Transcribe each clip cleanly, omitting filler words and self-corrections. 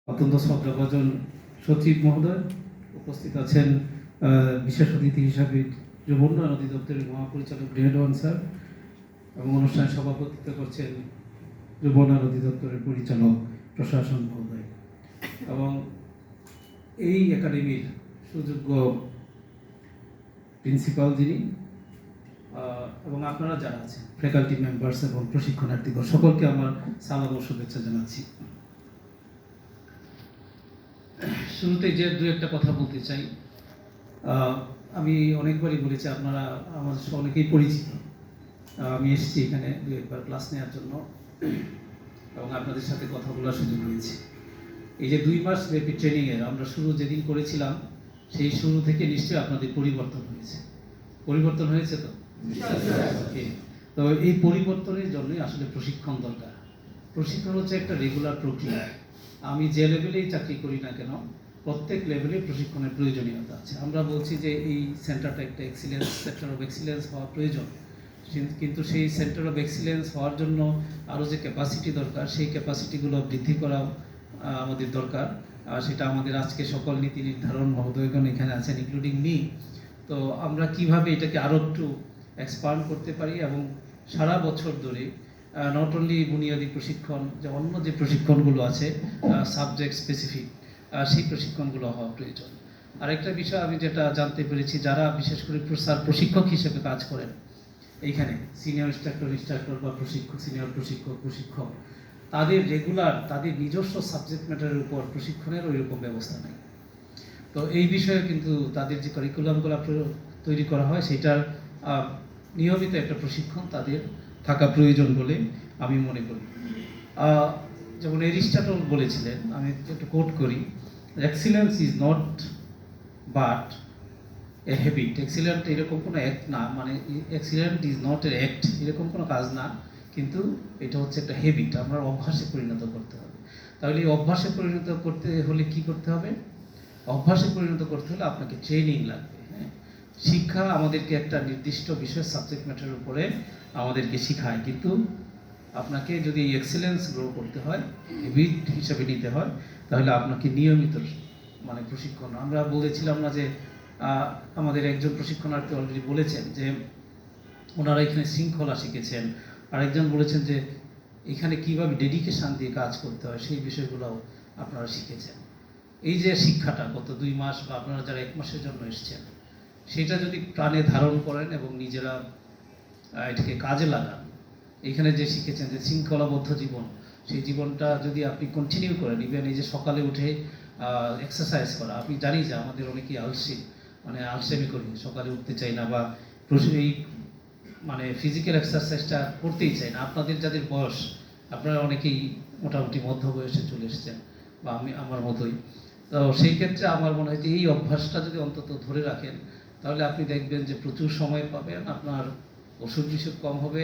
অত্যন্ত শ্রদ্ধাভাজন সচিব মহোদয়, উপস্থিত আছেন বিশেষ অতিথি হিসাবে যুব উন্নয়ন অধিদপ্তরের মহাপরিচালক রেহওয়ান স্যার, এবং অনুষ্ঠানে সভাপতিত্ব করছেন যুব উন্নয়ন অধিদপ্তরের পরিচালক প্রশাসন মহোদয় এবং এই একাডেমির সুযোগ্য প্রিন্সিপাল যিনি এবং আপনারা যারা আছেন ফ্যাকাল্টি মেম্বার্স এবং প্রশিক্ষণার্থীগণ, সকলকে আমার সালাম ও শুভেচ্ছা জানাচ্ছি। শুরুতে যে দু একটা কথা বলতে চাই। আমি অনেকবারই বলেছি, আপনারা আমার অনেকেই পরিচিত। আমি এসেছি এখানে দু একবার ক্লাস নেওয়ার জন্য এবং আপনাদের সাথে কথা বলার সুযোগ হয়েছে। এই যে 2 মাস ব্যাপী ট্রেনিংয়ের আমরা শুরু যেদিন করেছিলাম, সেই শুরু থেকে নিশ্চয়ই আপনাদের পরিবর্তন হয়েছে। পরিবর্তন হয়েছে তো? তো এই পরিবর্তনের জন্যই আসলে প্রশিক্ষণ দরকার। প্রশিক্ষণ হচ্ছে একটা রেগুলার প্রক্রিয়া। আমি যে লেভেলেই চাকরি করি না কেন, প্রত্যেক লেভেলে প্রশিক্ষণের প্রয়োজনীয়তা আছে। আমরা বলছি যে এই সেন্টারটা একটা সেন্টার অফ এক্সিলেন্স হওয়া প্রয়োজন, কিন্তু সেই সেন্টার অফ এক্সিলেন্স হওয়ার জন্য আরও যে ক্যাপাসিটি দরকার, সেই ক্যাপাসিটিগুলো বৃদ্ধি করাও আমাদের দরকার। সেটা আমাদের আজকে সকল নীতি নির্ধারণ মহোদয়গণ এখানে আছেন, ইনক্লুডিং মি। তো আমরা কিভাবে এটাকে আরও একটু এক্সপান্ড করতে পারি এবং সারা বছর ধরে নট অনলি বুনিয়াদী প্রশিক্ষণ, যে অন্য যে প্রশিক্ষণগুলো আছে সাবজেক্ট স্পেসিফিক, সেই প্রশিক্ষণগুলো হওয়া প্রয়োজন। আরেকটা বিষয় আমি যেটা জানতে পেরেছি, যারা বিশেষ করে প্রশিক্ষক হিসেবে কাজ করেন এইখানে, সিনিয়র ইনস্ট্রাক্টর বা প্রশিক্ষক, সিনিয়র প্রশিক্ষক, তাদের রেগুলার তাদের নিজস্ব সাবজেক্ট ম্যাটারের উপর প্রশিক্ষণের ওই রকম ব্যবস্থা নেই। তো এই বিষয়ে কিন্তু তাদের যে কারিকুলামগুলো তৈরি করা হয়, সেটার নিয়মিত একটা প্রশিক্ষণ তাদের থাকা প্রয়োজন বলে আমি মনে করি। যেমন এরিস্টটল বলেছিলেন, আমি একটু কোট করি, excellence is not but a habit. Excellent এরকম কোনো অ্যাক্ট না, মানে excellent is not a act, এরকম কোনো কাজ না, কিন্তু এটা হচ্ছে একটা হ্যাবিট, আমরা অভ্যাসে পরিণত করতে হবে। তাহলে এই অভ্যাসে পরিণত করতে হলে কি করতে হবে? অভ্যাসে পরিণত করতে হলে আপনাকে ট্রেনিং লাগবে। হ্যাঁ, শিক্ষা আমাদেরকে একটা নির্দিষ্ট বিষয় সাবজেক্ট ম্যাটারের উপরে আমাদেরকে শিখায়, কিন্তু আপনাকে যদি এক্সেলেন্স গ্রো করতে হয়, হ্যাবিট হিসাবে নিতে হয়, তাহলে আপনাকে নিয়মিত মানে প্রশিক্ষণ। আমরা বলেছিলাম না যে আমাদের একজন প্রশিক্ষণার্থী অলরেডি বলেছেন যে ওনারা এখানে শৃঙ্খলা শিখেছেন, আরেকজন বলেছেন যে এখানে কিভাবে ডেডিকেশন দিয়ে কাজ করতে হয় সেই বিষয়গুলোও আপনারা শিখেছেন। এই যে শিক্ষাটা গত 2 মাস বা আপনারা যারা 1 মাসের জন্য এসেছেন, সেটা যদি প্রাণে ধারণ করেন এবং নিজেরা এটাকে কাজে লাগান, এখানে যে শিখেছেন যে শৃঙ্খলাবদ্ধ জীবন, সেই জীবনটা যদি আপনি কন্টিনিউ করেন, ইভেন এই যে সকালে উঠে এক্সারসাইজ করা, আপনি জানি যে আমাদের অনেকেই আলসেমি করি, সকালে উঠতে চাই না বা এই মানে ফিজিক্যাল এক্সারসাইজটা করতেই চাই না। আপনাদের যাদের বয়স, আপনারা অনেকেই মোটামুটি মধ্য বয়সে চলে এসেছেন বা আমার মতোই। তো সেই ক্ষেত্রে আমার মনে হয় যে এই অভ্যাসটা যদি অন্তত ধরে রাখেন, তাহলে আপনি দেখবেন যে প্রচুর সময় পাবেন, আপনার ওষুধ বিষুধ কম হবে,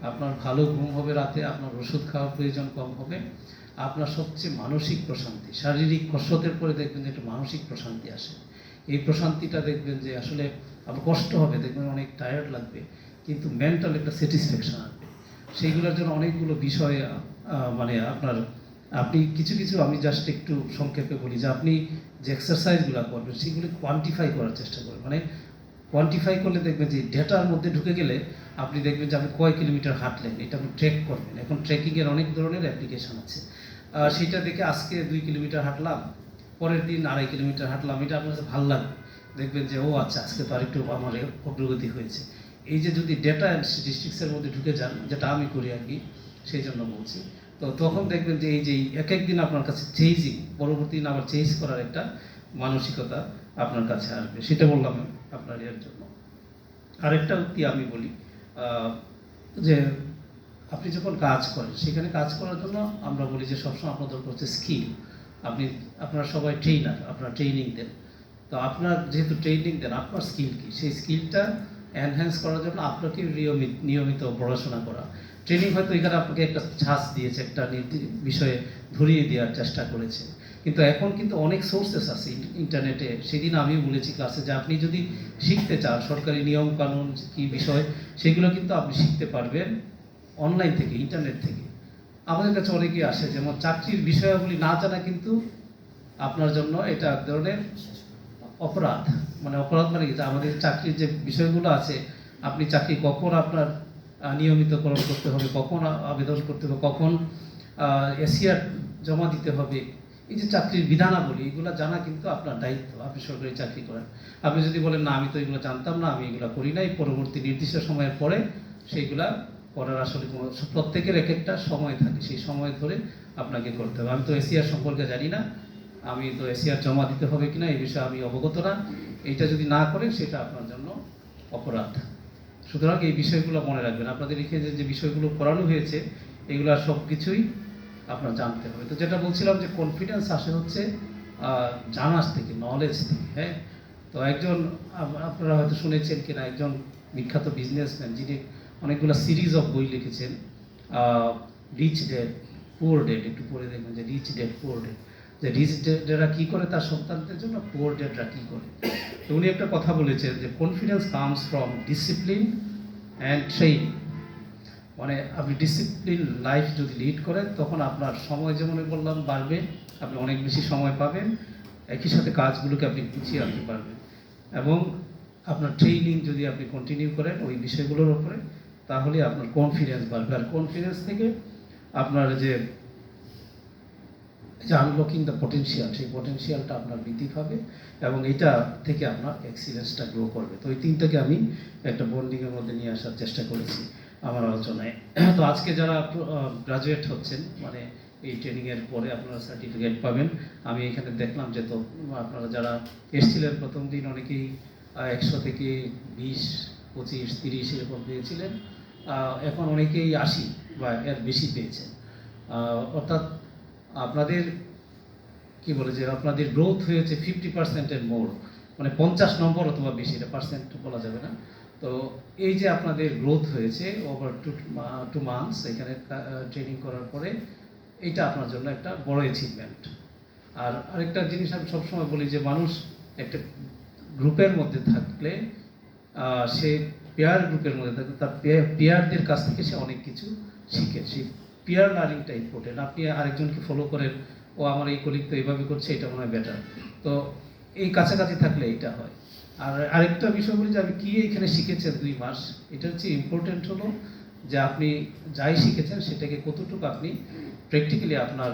আপনার ভালো ঘুম হবে রাতে, আপনার ওষুধ খাওয়ার প্রয়োজন কম হবে, আপনার সবচেয়ে মানসিক প্রশান্তি, শারীরিক কসরতের পরে দেখবেন যে একটা মানসিক প্রশান্তি আসে। এই প্রশান্তিটা দেখবেন যে আসলে আপনার কষ্ট হবে, দেখবেন অনেক টায়ার্ড লাগবে, কিন্তু মেন্টাল একটা স্যাটিসফ্যাকশন আসবে। সেইগুলোর জন্য অনেকগুলো বিষয় মানে আপনি কিছু আমি জাস্ট একটু সংক্ষেপে বলি যে আপনি যে এক্সারসাইজগুলো করবেন সেগুলি কোয়ান্টিফাই করার চেষ্টা করবেন। মানে কোয়ান্টিফাই করলে দেখবেন যে ডেটার মধ্যে ঢুকে গেলে আপনি দেখবেন যে আপনি কয় কিলোমিটার হাঁটলেন, এটা আপনি ট্র্যাক করবেন। এখন ট্রেকিংয়ের অনেক ধরনের অ্যাপ্লিকেশন আছে। সেটা দেখে আজকে 2 কিলোমিটার হাঁটলাম, পরের দিন 2.5 কিলোমিটার হাঁটলাম, এটা আপনার কাছে ভালো লাগবে। দেখবেন যে ও আচ্ছা, আজকে তো আরেকটু আমার অগ্রগতি হয়েছে। এই যে যদি ডেটা অ্যান্ড স্ট্যাটিস্টিক্সের মধ্যে ঢুকে যান, যেটা আমি করি আর কি, সেই জন্য বলছি, তো তখন দেখবেন যে এই যে এক একদিন আপনার কাছে চেঞ্জিং, পরবর্তী দিন আবার চেঞ্জ করার একটা মানসিকতা আপনার কাছে আসবে। সেটা বললাম আপনার এর জন্য। আরেকটা উক্তি আমি বলি, যে আপনি যখন কাজ করেন, সেখানে কাজ করার জন্য আমরা বলি যে সবসময় আপনার দরকার হচ্ছে স্কিল। আপনারা সবাই ট্রেনার, আপনারা ট্রেনিং দেন। তো আপনার যেহেতু ট্রেনিং দেন, আপনার স্কিল কী, সেই স্কিলটা এনহ্যান্স করার জন্য আপনাকে নিয়মিত পড়াশোনা করা। ট্রেনিং হয়তো এখানে আপনাকে একটা ছাঁচ দিয়েছে, একটা বিষয়ে ধরিয়ে দেওয়ার চেষ্টা করেছে, কিন্তু এখন কিন্তু অনেক সোর্সেস আছে ইন্টারনেটে। সেদিন আমিও বলেছি ক্লাসে যে আপনি যদি শিখতে চান সরকারি নিয়ম কানুন কী বিষয়, সেগুলো কিন্তু আপনি শিখতে পারবেন অনলাইন থেকে, ইন্টারনেট থেকে। আমাদের কাছে অনেকেই আসে যেমন চাকরির বিষয়াবলী না জানা কিন্তু আপনার জন্য এটা এক ধরনের অপরাধ। মানে অপরাধ মানে কি, যে আমাদের চাকরির যে বিষয়গুলো আছে, আপনি চাকরি কখন আপনার নিয়মিতকরণ করতে হবে, কখন আবেদন করতে হবে, কখন এসিআর জমা দিতে হবে, এই যে চাকরির বিধানাবলী, এগুলো জানা কিন্তু আপনার দায়িত্ব। আপনি সরকারি চাকরি করেন, আপনি যদি বলেন না আমি তো এগুলো জানতাম না, আমি এগুলো করি নাই, পরবর্তী নির্দিষ্ট সময়ের পরে সেইগুলা করার আসলে কোনো, প্রত্যেকের এক একটা সময় থাকে, সেই সময় ধরে আপনাকে করতে হবে। আমি তো এসিআর সম্পর্কে জানি না, আমি তো এসিআর জমা দিতে হবে কিনা এই বিষয়ে আমি অবগত না, এইটা যদি না করেন সেটা আপনার জন্য অপরাধ। সুতরাং এই বিষয়গুলো মনে রাখবেন। আপনাদের এখানে যে বিষয়গুলো করানো হয়েছে এগুলো সব কিছুই আপনার জানতে হবে। তো যেটা বলছিলাম যে কনফিডেন্স আসে হচ্ছে জানার থেকে, নলেজ থেকে। হ্যাঁ, তো একজন আপনারা হয়তো শুনেছেন কিনা, একজন বিখ্যাত বিজনেসম্যান যিনি অনেকগুলো সিরিজ অফ বই লিখেছেন, রিচ ড্যাড পুয়ার ড্যাড, একটু পড়ে দেখবেন যে রিচ ড্যাড পুয়ার ড্যাড, যে রিচ ড্যাডরা কী করে তার সন্তানদের জন্য, পুয়ার ড্যাডরা কী করে। তো উনি একটা কথা বলেছেন যে confidence comes from discipline and training. মানে আপনি ডিসিপ্লিন লাইফ যদি লিড করেন তখন আপনার সময়, যেমন বললাম, বাড়বে, আপনি অনেক বেশি সময় পাবেন, একই সাথে কাজগুলোকে আপনি গুছিয়ে আনতে পারবেন। এবং আপনার ট্রেনিং যদি আপনি কন্টিনিউ করেন ওই বিষয়গুলোর উপরে, তাহলে আপনার কনফিডেন্স বাড়বে। আর কনফিডেন্স থেকে আপনার যে আনলকিং দ্য পটেনশিয়াল, সেই পটেনশিয়ালটা আপনার বৃদ্ধি পাবে এবং এটা থেকে আপনার এক্সিলেন্সটা গ্রো করবে। তো ওই তিনটাকে আমি একটা বন্ডিংয়ের মধ্যে নিয়ে আসার চেষ্টা করেছি আমার আলোচনায়। তো আজকে যারা গ্রাজুয়েট হচ্ছেন, মানে এই ট্রেনিংয়ের পরে আপনারা সার্টিফিকেট পাবেন। আমি এখানে দেখলাম যে, তো আপনারা যারা এসেছিলেন প্রথম দিন অনেকেই 100 থেকে 20, 25, 30 এরকম পেয়েছিলেন, এখন অনেকেই 80 বা এর বেশি পেয়েছেন। অর্থাৎ আপনাদের কি বলে যে আপনাদের গ্রোথ হয়েছে 50%-এর মোর, মানে 50 নম্বর অথবা বেশি, এটা পার্সেন্ট বলা যাবে না। তো এই যে আপনাদের গ্রোথ হয়েছে ওভার 2 মান্থস এখানে ট্রেনিং করার পরে, এটা আপনার জন্য একটা বড় অ্যাচিভমেন্ট। আর আরেকটা জিনিস আমি সবসময় বলি যে মানুষ একটা গ্রুপের মধ্যে থাকলে, সে পেয়ার গ্রুপের মধ্যে থাকলে তার পেয়ারদের কাছ থেকে সে অনেক কিছু শিখে। সেই পিয়ার লার্নিংটা ইম্পর্টেন্ট। আপনি আরেকজনকে ফলো করেন, ও আমার এই কলিগ তো এইভাবে করছে, এটা মনে হয় বেটার। তো এই কাছাকাছি থাকলে এইটা হয়। আর আরেকটা বিষয় বলি যে আমি কি এখানে শিখেছেন 2 মাস, এটা হচ্ছে ইম্পর্টেন্ট হলো যে আপনি যাই শিখেছেন সেটাকে কতটুকু আপনি প্র্যাকটিক্যালি আপনার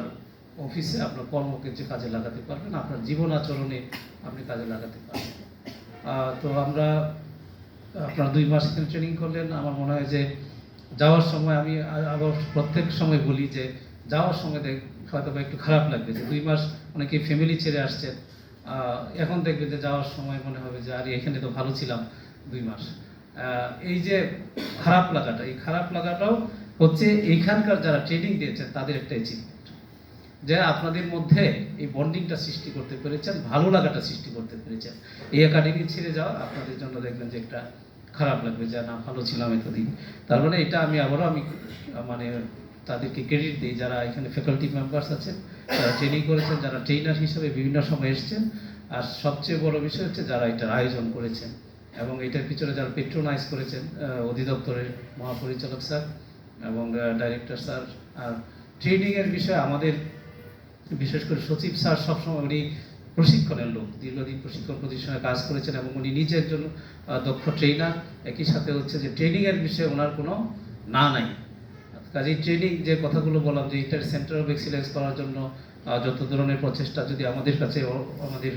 অফিসে, আপনার কর্মক্ষেত্রে কাজে লাগাতে পারবেন, আপনার জীবন আচরণে আপনি কাজে লাগাতে পারবেন। তো আমরা, আপনারা 2 মাস এখানে ট্রেনিং করলেন। আমার মনে হয় যে যাওয়ার সময়, আমি আবার প্রত্যেক সময় বলি যে যাওয়ার সময় হয়তো বা একটু খারাপ লাগবে যে 2 মাস অনেকে ফ্যামিলি ছেড়ে আসছেন, এখন দেখবে যে যাওয়ার সময় মনে হবে যে আরে এখানে তো ভালো ছিলাম 2 মাস। এই যে খারাপ লাগাটা, এই খারাপ লাগাটাও হচ্ছে এইখানকার যারা ট্রেনিং দিয়েছেন তাদের একটা অ্যাচিভমেন্ট, যে আপনাদের মধ্যে এই বন্ডিংটা সৃষ্টি করতে পেরেছেন, ভালো লাগাটা সৃষ্টি করতে পেরেছেন। এই একাডেমি ছেড়ে যাওয়া আপনাদের জন্য দেখবেন যে একটা খারাপ লাগবে যে না, ভালো ছিলাম এতদিন। তার মানে এটা আমি আবারও মানে তাদেরকে ক্রেডিট দিই যারা এখানে ফ্যাকাল্টি মেম্বার্স আছেন, যারা ট্রেনিং করেছেন, যারা ট্রেনার হিসেবে বিভিন্ন সময় এসছেন। আর সবচেয়ে বড় বিষয় হচ্ছে যারা এটার আয়োজন করেছেন এবং এটার পিছনে যারা পেট্রোনাইজ করেছেন, অধিদপ্তরের মহাপরিচালক স্যার এবং ডাইরেক্টর স্যার। আর ট্রেনিংয়ের বিষয়ে আমাদের বিশেষ করে সচিব স্যার সবসময়, উনি প্রশিক্ষণের লোক, দীর্ঘদিন প্রশিক্ষণ প্রতিষ্ঠানে কাজ করেছেন এবং উনি নিজে একজন দক্ষ ট্রেনার। একই সাথে হচ্ছে যে ট্রেনিংয়ের বিষয়ে ওনার কোনো না নাই। কাজেই ট্রেনিং যে কথাগুলো বললাম যে এটার সেন্টার অফ এক্সিলেন্স করার জন্য যত ধরনের প্রচেষ্টা যদি আমাদের কাছে, আমাদের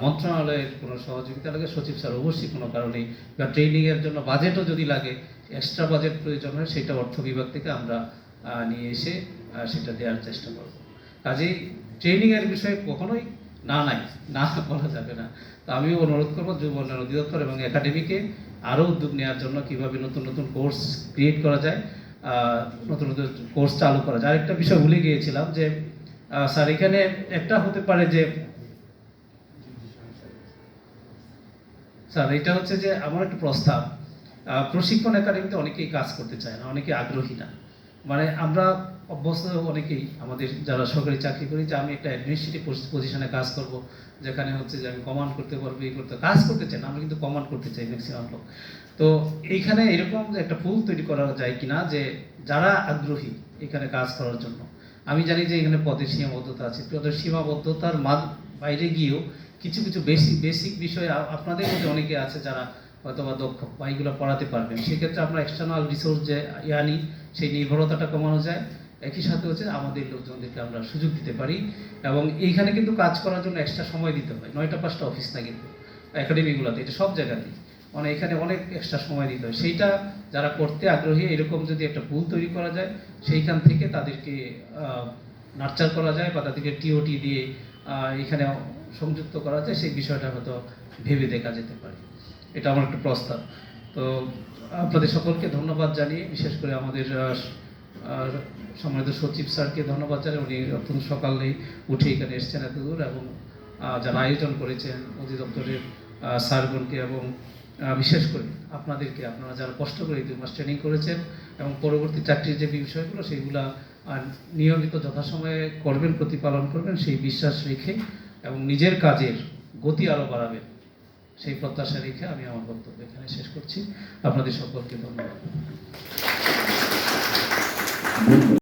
মন্ত্রণালয়ের কোনো সহযোগিতা লাগে, সচিব স্যার অবশ্যই কোনো কারণেই, বা ট্রেনিংয়ের জন্য বাজেটও যদি লাগে, এক্সট্রা বাজেট প্রয়োজন হয়, সেটা অর্থ বিভাগ থেকে আমরা নিয়ে এসে সেটা দেওয়ার চেষ্টা করব। কাজেই ট্রেনিংয়ের বিষয়ে কখনোই না নাই, না বলা যাবে না। তো আমিও অনুরোধ করবো যুব উন্নয়ন অধিদপ্তর এবং একাডেমিকে আরও উদ্যোগ নেওয়ার জন্য, কীভাবে নতুন নতুন কোর্স ক্রিয়েট করা যায়, নতুন নতুন কোর্স চালু করা যায়। আরেকটা বিষয় ভুলে গিয়েছিলাম যে স্যার, এখানে একটা হতে পারে যে স্যার, এটা হচ্ছে যে আমার একটা প্রস্তাব, প্রশিক্ষণ একাডেমিতে অনেকেই কাজ করতে চায় না, অনেকে আগ্রহী না। মানে আমরা অভ্যস্ত অনেকেই, আমাদের যারা সরকারি চাকরি করি, যে আমি একটা অ্যাডমিনিস্ট্রেটিভ পজিশনে কাজ করব, যেখানে হচ্ছে যে আমি কমান্ড করতে পারবো, এই করতে কাজ করতে চাই না, আমরা কিন্তু কমান্ড করতে চাই ম্যাক্সিমাম লোক। তো এইখানে এরকম একটা পুল তৈরি করা যায় কিনা, যে যারা আগ্রহী এখানে কাজ করার জন্য, আমি জানি যে এখানে পদের সীমাবদ্ধতা আছে, পদের সীমাবদ্ধতার বাইরে গিয়েও কিছু কিছু বেসিক বিষয় আপনাদের মধ্যে অনেকে আছে যারা হয়তো বা দক্ষ বা এইগুলো পড়াতে পারবেন। সেক্ষেত্রে আমরা এক্সটার্নাল রিসোর্স যে আনি, সেই নির্ভরতাটা কমানো যায়। একই সাথে হচ্ছে আমাদের লোকজনদেরকে আমরা সুযোগ দিতে পারি, এবং এইখানে কিন্তু কাজ করার জন্য এক্সট্রা সময় দিতে হয়। 9টা 5টা অফিস না কিন্তু একাডেমিগুলোতে, এটা সব জায়গাতেই মানে এখানে অনেক এক্সট্রা সময় দিতে হয়। সেইটা যারা করতে আগ্রহী, এরকম যদি একটা পুল তৈরি করা যায়, সেইখান থেকে তাদেরকে নার্চার করা যায় বা তাদেরকে টিওটি দিয়ে এখানে সংযুক্ত করা যায়, সেই বিষয়টা হয়তো ভেবে দেখা যেতে পারে। এটা আমার একটা প্রস্তাব। তো আপনাদের সকলকে ধন্যবাদ জানিয়ে, বিশেষ করে আমাদের সম্মানিত সচিব স্যারকে ধন্যবাদ জানাই। উনি অত্যন্ত সকালে উঠে এখানে এসছেন এত দূর, এবং যারা আয়োজন করেছেন অধিদপ্তরের স্যারগণকে, এবং বিশেষ করে আপনাদেরকে, আপনারা যারা কষ্ট করে 2 মাস ট্রেনিং করেছেন এবং পরবর্তী চাকরির যে বিষয়গুলো সেগুলো নিয়মিত যথাসময়ে করবেন, প্রতিপালন করবেন, সেই বিশ্বাস রেখে এবং নিজের কাজের গতি আরও বাড়াবেন, সেই প্রত্যাশা রেখে আমি আমার বক্তব্য এখানে শেষ করছি। আপনাদের সকলকে ধন্যবাদ।